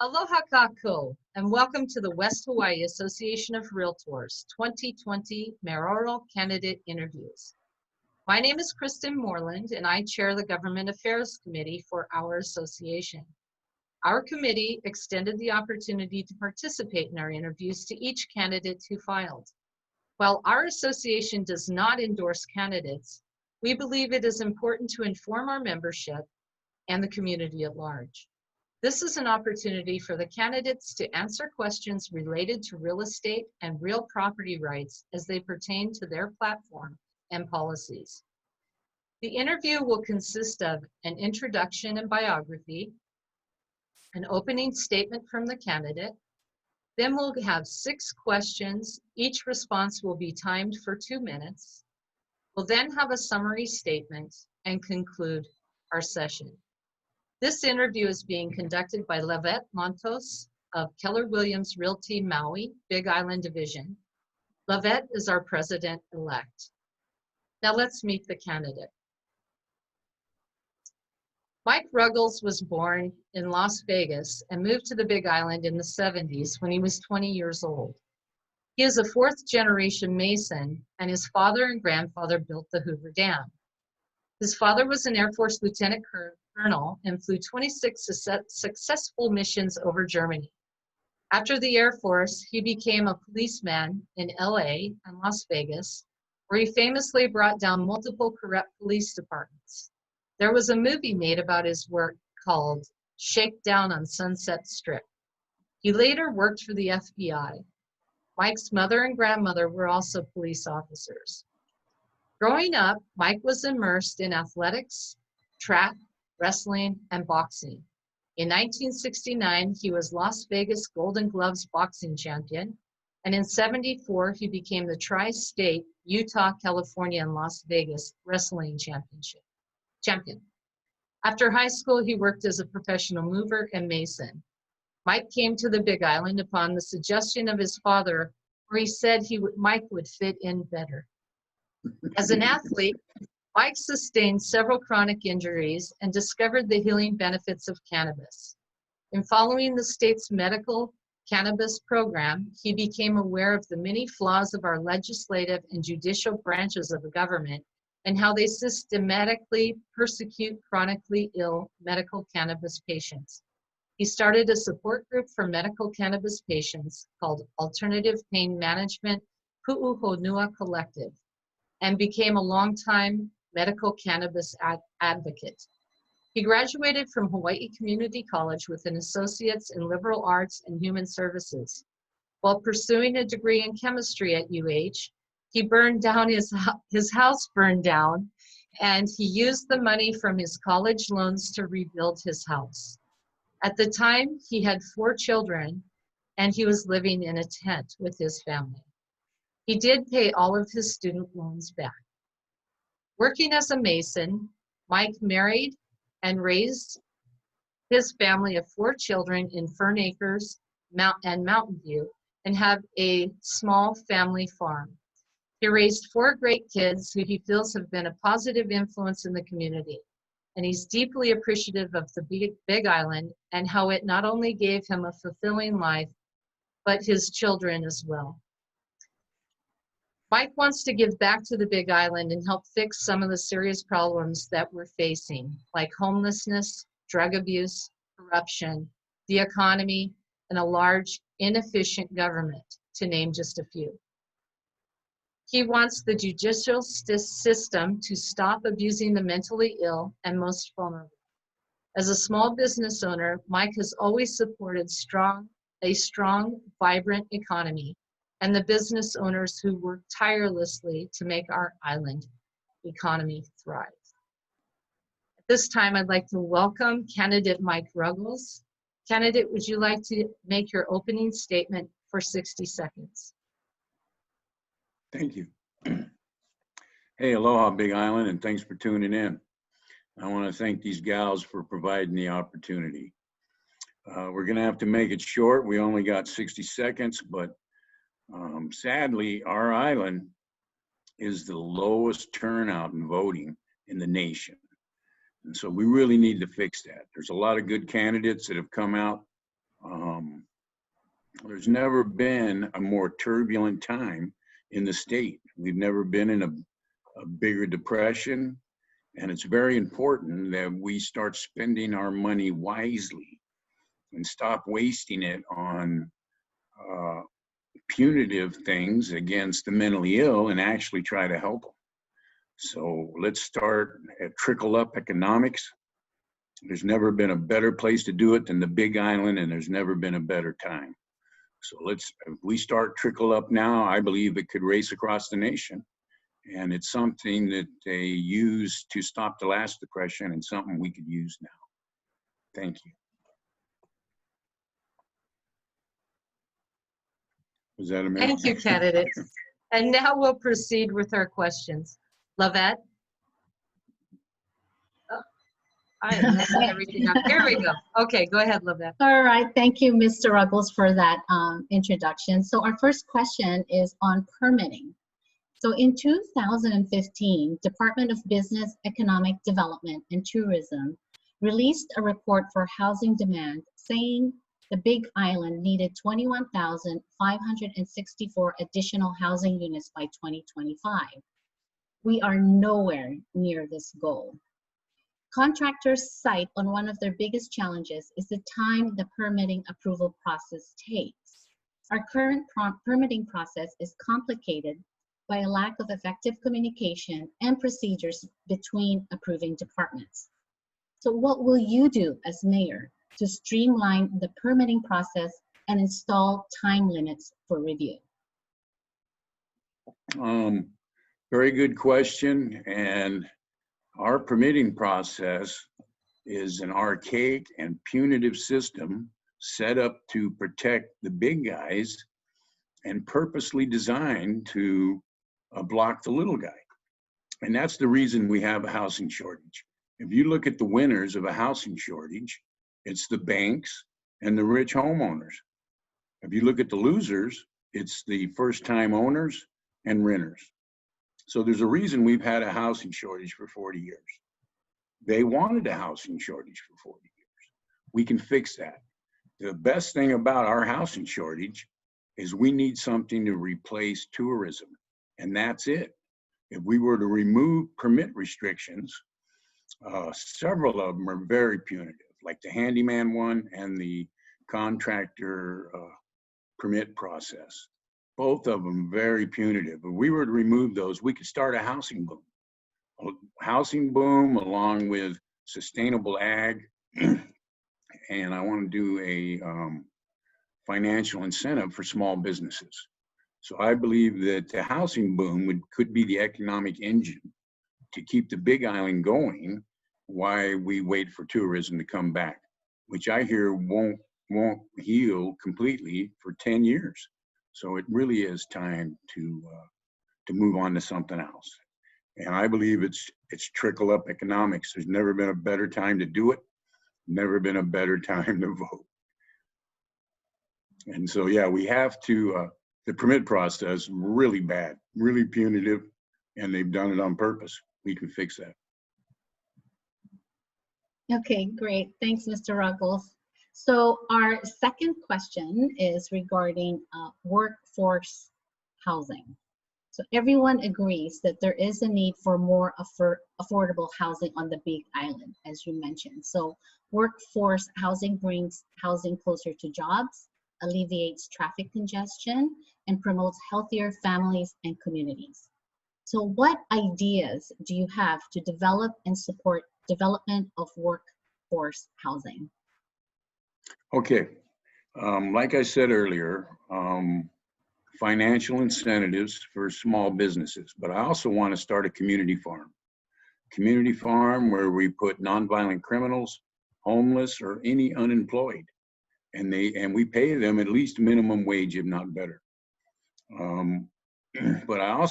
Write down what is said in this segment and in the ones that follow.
Aloha kako, and welcome to the West Hawaii Association of Realtors 2020 Mayoral Candidate Interviews. My name is Kristen Moreland, and I chair the Government Affairs Committee for our association. Our committee extended the opportunity to participate in our interviews to each candidate who filed. While our association does not endorse candidates, we believe it is important to inform our membership and the community at large. This is an opportunity for the candidates to answer questions related to real estate and real property rights as they pertain to their platform and policies. The interview will consist of an introduction and biography, an opening statement from the candidate, then we'll have 6 questions. Each response will be timed for 2 minutes. We'll then have a summary statement and conclude our session. This interview is being conducted by Lavette Montos of Keller Williams Realty Maui, Big Island Division. Lavette is our president-elect. Now let's meet the candidate. Mike Ruggles was born in Las Vegas and moved to the Big Island in the 70s when he was 20 years old. He is a 4th-generation Mason, and his father and grandfather built the Hoover Dam. His father was an Air Force Lieutenant Colonel and flew 26 successful missions over Germany. After the Air Force, he became a policeman in LA and Las Vegas, where he famously brought down multiple corrupt police departments. There was a movie made about his work called Shakedown on Sunset Strip. He later worked for the FBI. Mike's mother and grandmother were also police officers. Growing up, Mike was immersed in athletics, track, wrestling, and boxing. In 1969, he was Las Vegas Golden Gloves boxing champion, and in '74, he became the tri-state Utah, California, and Las Vegas wrestling champion. After high school, he worked as a professional mover and mason. Mike came to the Big Island upon the suggestion of his father, where he said Mike would fit in better. As an athlete, Mike sustained several chronic injuries and discovered the healing benefits of cannabis. In following the state's medical cannabis program, he became aware of the many flaws of our legislative and judicial branches of the government and how they systematically persecute chronically ill medical cannabis patients. He started a support group for medical cannabis patients called Alternative Pain Management Pu'uhonua Collective and became a longtime medical cannabis advocate. He graduated from Hawaii Community College with an associate's in liberal arts and human services. While pursuing a degree in chemistry at UH, he burned down his house burned down, and he used the money from his college loans to rebuild his house. At the time, he had 4 children, and he was living in a tent with his family. He did pay all of his student loans back. Working as a mason, Mike married and raised his family of 4 children in Fern Acres and Mountain View and have a small family farm. He raised 4 great kids who he feels have been a positive influence in the community. And he's deeply appreciative of the Big Island and how it not only gave him a fulfilling life, but his children as well. Mike wants to give back to the Big Island and help fix some of the serious problems that we're facing, like homelessness, drug abuse, corruption, the economy, and a large, inefficient government, to name just a few. He wants the judicial system to stop abusing the mentally ill and most vulnerable. As a small business owner, Mike has always supported a strong, vibrant economy and the business owners who work tirelessly to make our island economy thrive. At this time, I'd like to welcome candidate Mike Ruggles. Candidate, would you like to make your opening statement for 60 seconds? Thank you. Hey, aloha, Big Island, and thanks for tuning in. I want to thank these gals for providing the opportunity. We're going to have to make it short. We only got 60 seconds, but sadly, our island is the lowest turnout in voting in the nation. And so we really need to fix that. There's a lot of good candidates that have come out There's never been a more turbulent time in the state. We've never been in a bigger depression, and it's very important that we start spending our money wisely and stop wasting it on punitive things against the mentally ill and actually try to help them. So let's start at trickle up economics. There's never been a better place to do it than the Big Island, and there's never been a better time. So if we start trickle up now, I believe it could race across the nation. And it's something that they used to stop the last depression and something we could use now. Thank you. Was that a minute? Thank you, candidates. And now we'll proceed with our questions. Lavette? Oh, I am messing everything up. Here we go. Okay, go ahead, Lavette. All right, thank you, Mr. Ruggles, for that introduction. So our first question is on permitting. So in 2015, Department of Business, Economic Development and Tourism released a report for housing demand saying the Big Island needed 21,564 additional housing units by 2025. We are nowhere near this goal. Contractors cite on one of their biggest challenges is the time the permitting approval process takes. Our current permitting process is complicated by a lack of effective communication and procedures between approving departments. So what will you do as mayor to streamline the permitting process and install time limits for review? Very good question. And our permitting process is an archaic and punitive system set up to protect the big guys and purposely designed to block the little guy. And that's the reason we have a housing shortage. If you look at the winners of a housing shortage, it's the banks and the rich homeowners. If you look at the losers, it's the first-time owners and renters. So there's a reason we've had a housing shortage for 40 years. They wanted a housing shortage for 40 years. We can fix that. The best thing about our housing shortage is we need something to replace tourism, and that's it. If we were to remove permit restrictions, several of them are very punitive, like the handyman one and the contractor permit process. Both of them very punitive. If we were to remove those, we could start a housing boom. A housing boom along with sustainable ag, and I want to do a financial incentive for small businesses. So I believe that the housing boom could be the economic engine to keep the Big Island going while we wait for tourism to come back, which I hear won't heal completely for 10 years. So it really is time to move on to something else. And I believe it's trickle up economics. There's never been a better time to do it. Never been a better time to vote. And so, yeah, we have to, the permit process, really bad, really punitive, and they've done it on purpose. We can fix that. Okay, great. Thanks, Mr. Ruggles. So our second question is regarding workforce housing. So everyone agrees that there is a need for more affordable housing on the Big Island, as you mentioned. So workforce housing brings housing closer to jobs, alleviates traffic congestion, and promotes healthier families and communities. So what ideas do you have to develop and support development of workforce housing? Okay, like I said earlier, financial incentives for small businesses, but I also want to start a community farm. Community farm where we put nonviolent criminals, homeless, or any unemployed, and we pay them at least minimum wage, if not better. But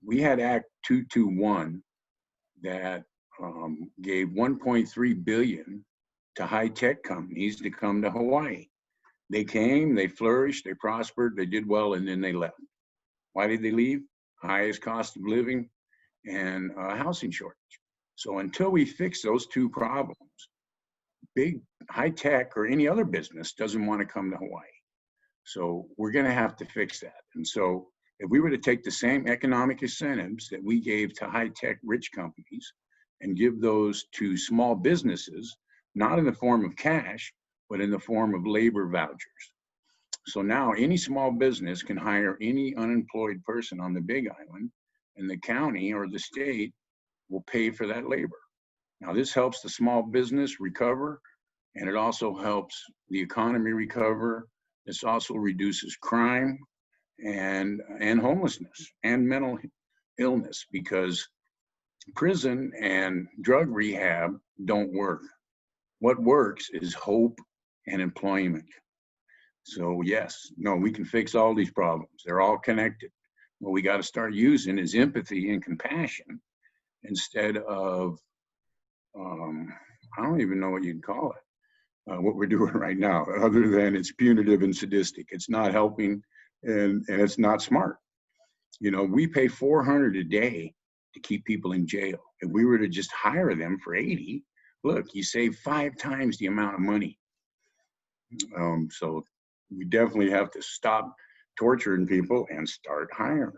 we had Act 221 that gave $1.3 billion to high-tech companies to come to Hawaii. They came, they flourished, they prospered, they did well, and then they left. Why did they leave? Highest cost of living and housing shortage. So until we fix those two problems, big high tech or any other business doesn't want to come to Hawaii. So we're going to have to fix that. And so if we were to take the same economic incentives that we gave to high tech rich companies and give those to small businesses, not in the form of cash, but in the form of labor vouchers. So now any small business can hire any unemployed person on the Big Island, and the county or the state will pay for that labor. Now this helps the small business recover, and it also helps the economy recover. This also reduces crime and homelessness and mental illness, because prison and drug rehab don't work. What works is hope and employment. So yes, no, we can fix all these problems. They're all connected. What we got to start using is empathy and compassion instead of, I don't even know what you'd call it, what we're doing right now, other than it's punitive and sadistic. It's not helping, and it's not smart. You know, we pay $400 a day to keep people in jail. If we were to just hire them for 80, look, you save 5 times the amount of money. So we definitely have to stop torturing people and start hiring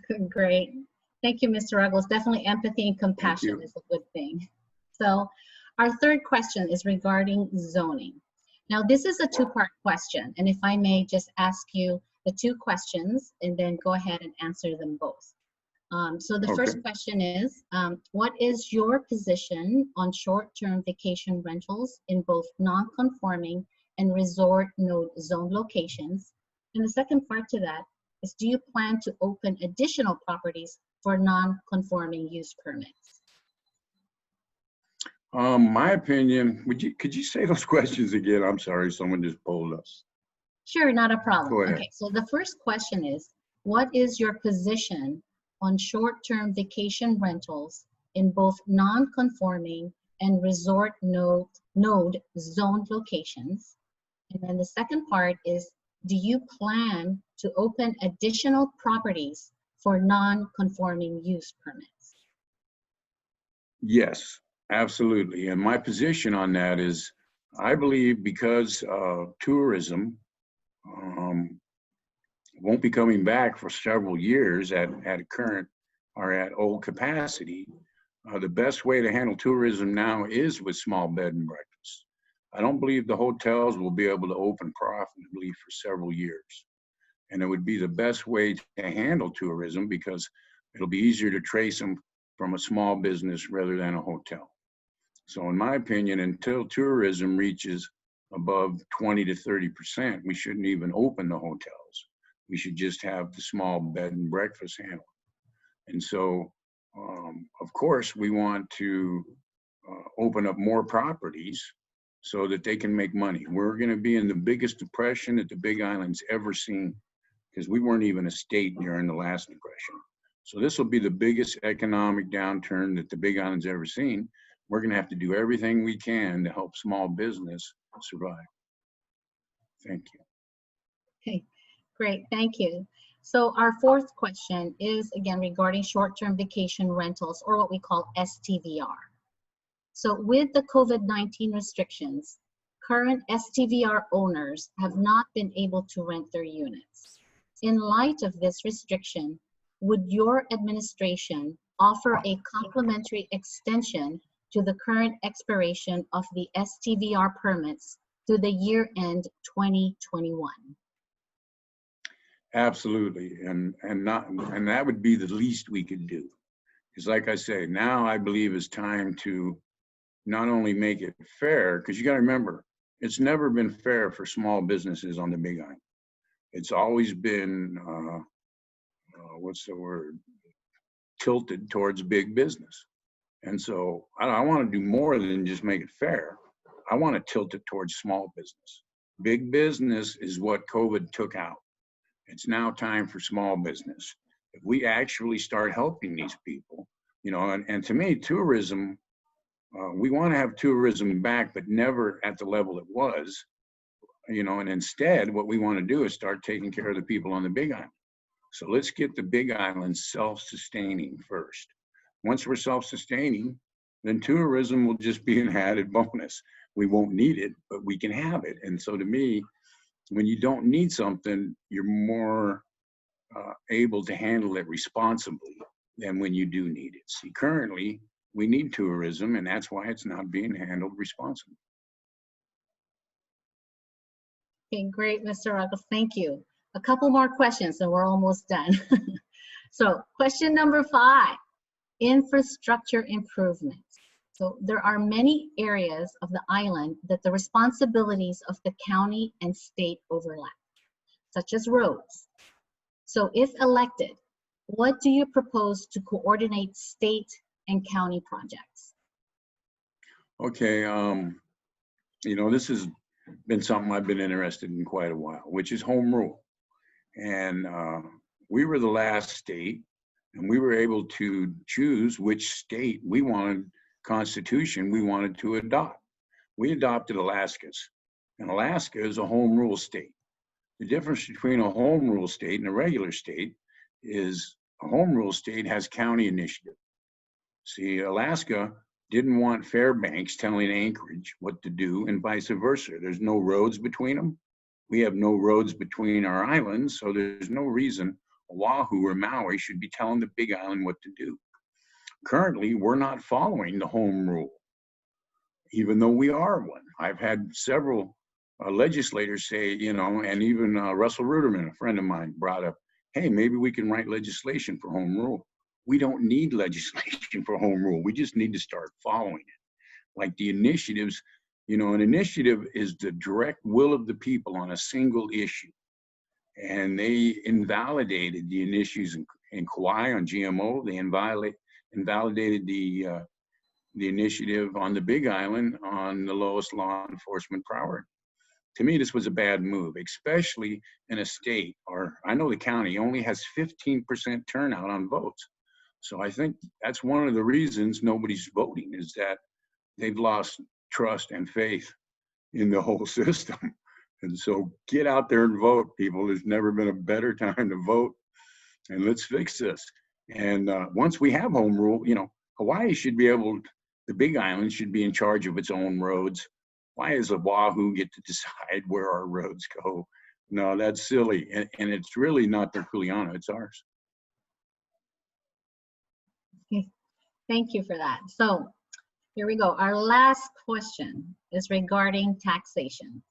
them. Great. Thank you, Mr. Ruggles. Definitely empathy and compassion is a good thing. So our third question is regarding zoning. Now, this is a two-part question, and if I may just ask you the 2 questions and then go ahead and answer them both. So the first question is, what is your position on short-term vacation rentals in both non-conforming and resort node zone locations? And the second part to that is, do you plan to open additional properties for non-conforming use permits? My opinion, could you say those questions again? I'm sorry, someone just pulled us. Sure, not a problem. Go ahead. Okay, so the first question is, what is your position on short-term vacation rentals in both non-conforming and resort node zoned locations? And then the second part is, do you plan to open additional properties for non-conforming use permits? Yes, absolutely. And my position on that is, I believe because tourism won't be coming back for several years at current or at old capacity, the best way to handle tourism now is with small bed and breakfasts. I don't believe the hotels will be able to open profitably for several years. And it would be the best way to handle tourism because it'll be easier to trace them from a small business rather than a hotel. So in my opinion, until tourism reaches above 20 to 30%, we shouldn't even open the hotels. We should just have the small bed and breakfast handled. And so, of course, we want to open up more properties so that they can make money. We're going to be in the biggest depression that the Big Island's ever seen, because we weren't even a state during the last depression. So this will be the biggest economic downturn that the Big Island's ever seen. We're going to have to do everything we can to help small business survive. Thank you. Okay, great, thank you. So our fourth question is again regarding short-term vacation rentals, or what we call STVR. So with the COVID-19 restrictions, current STVR owners have not been able to rent their units. In light of this restriction, would your administration offer a complimentary extension to the current expiration of the STVR permits through the year end 2021? Absolutely, and that would be the least we could do. Because like I say, now I believe it's time to not only make it fair, because you got to remember, it's never been fair for small businesses on the Big Island. It's always been, what's the word, tilted towards big business. And so I want to do more than just make it fair. I want to tilt it towards small business. Big business is what COVID took out. It's now time for small business. If we actually start helping these people, you know, and to me, tourism, we want to have tourism back, but never at the level it was, you know, and instead what we want to do is start taking care of the people on the Big Island. So let's get the Big Island self-sustaining first. Once we're self-sustaining, then tourism will just be an added bonus. We won't need it, but we can have it. And so to me, when you don't need something, you're more able to handle it responsibly than when you do need it. See, currently, we need tourism, and that's why it's not being handled responsibly. Okay, great, Mr. Ruggles, thank you. A couple more questions and we're almost done. So question number 5, infrastructure improvements. So there are many areas of the island that the responsibilities of the county and state overlap, such as roads. So if elected, what do you propose to coordinate state and county projects? Okay, you know, this has been something I've been interested in quite a while, which is home rule. And we were the last state, and we were able to choose which state we wanted, constitution we wanted to adopt. We adopted Alaska's, and Alaska is a home rule state. The difference between a home rule state and a regular state is a home rule state has county initiative. See, Alaska didn't want Fairbanks telling Anchorage what to do and vice versa. There's no roads between them. We have no roads between our islands, so there's no reason Oahu or Maui should be telling the Big Island what to do. Currently, we're not following the home rule, even though we are one. I've had several legislators say, you know, and even Russell Ruderman, a friend of mine, brought up, hey, maybe we can write legislation for home rule. We don't need legislation for home rule. We just need to start following it. Like the initiatives, you know, an initiative is the direct will of the people on a single issue. And they invalidated the issues in Kauai on GMO. They invalidated the initiative on the Big Island on the lowest law enforcement priority. To me, this was a bad move, especially in a state, or I know the county only has 15% turnout on votes. So I think that's one of the reasons nobody's voting, is that they've lost trust and faith in the whole system. And so get out there and vote, people. There's never been a better time to vote. And let's fix this. And once we have home rule, you know, Hawaii should be able, the Big Island should be in charge of its own roads. Why does Oahu get to decide where our roads go? No, that's silly. And it's really not their Kuleana, it's ours. Okay, thank you for that. So here we go. Our last question is regarding taxation.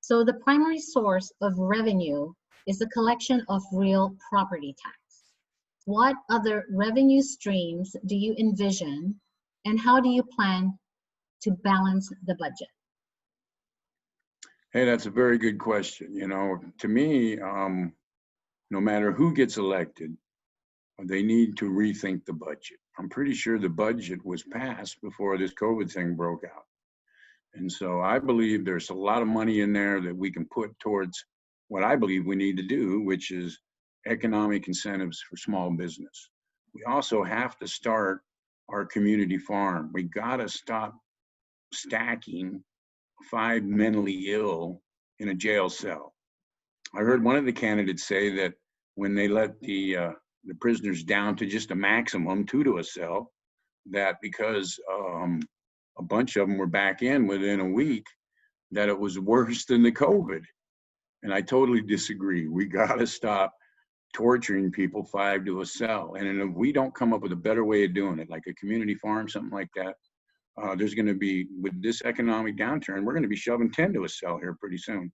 So the primary source of revenue is the collection of real property tax. What other revenue streams do you envision, and how do you plan to balance the budget? Hey, that's a very good question. You know, to me, no matter who gets elected, they need to rethink the budget. I'm pretty sure the budget was passed before this COVID thing broke out. And so I believe there's a lot of money in there that we can put towards what I believe we need to do, which is economic incentives for small business. We also have to start our community farm. We gotta stop stacking 5 mentally ill in a jail cell. I heard one of the candidates say that when they let the prisoners down to just a maximum 2 to a cell, that because a bunch of them were back in within a week, that it was worse than the COVID. And I totally disagree. We gotta stop torturing people 5 to a cell. And if we don't come up with a better way of doing it, like a community farm, something like that, there's gonna be, with this economic downturn, we're gonna be shoving 10 to a cell here pretty soon.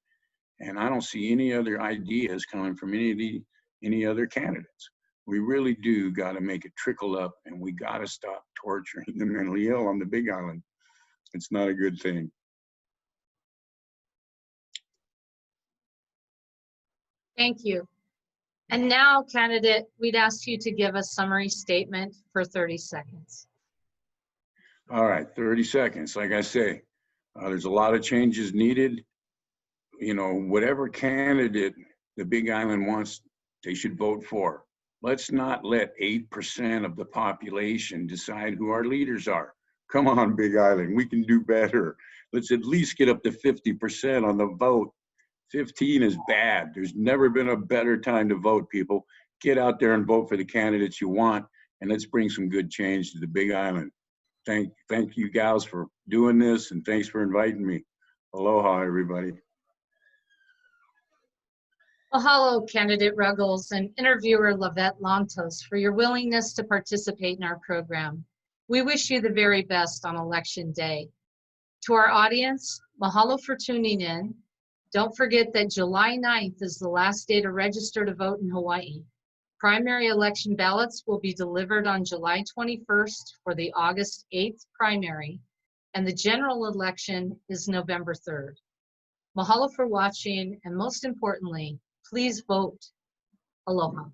And I don't see any other ideas coming from any other candidates. We really do gotta make it trickle up, and we gotta stop torturing the mentally ill on the Big Island. It's not a good thing. Thank you. And now, candidate, we'd ask you to give a summary statement for 30 seconds. All right, 30 seconds. Like I say, there's a lot of changes needed. You know, whatever candidate the Big Island wants, they should vote for. Let's not let 8% of the population decide who our leaders are. Come on, Big Island, we can do better. Let's at least get up to 50% on the vote. 15 is bad. There's never been a better time to vote, people. Get out there and vote for the candidates you want, and let's bring some good change to the Big Island. thank you gals for doing this, and thanks for inviting me. Aloha, everybody. Mahalo, candidate Ruggles and interviewer Lavette Lantos, for your willingness to participate in our program. We wish you the very best on Election Day. To our audience, mahalo for tuning in. Don't forget that July 9th is the last day to register to vote in Hawaii. Primary election ballots will be delivered on July 21st for the August 8th primary, and the general election is November 3rd. Mahalo for watching, and most importantly, please vote. Aloha.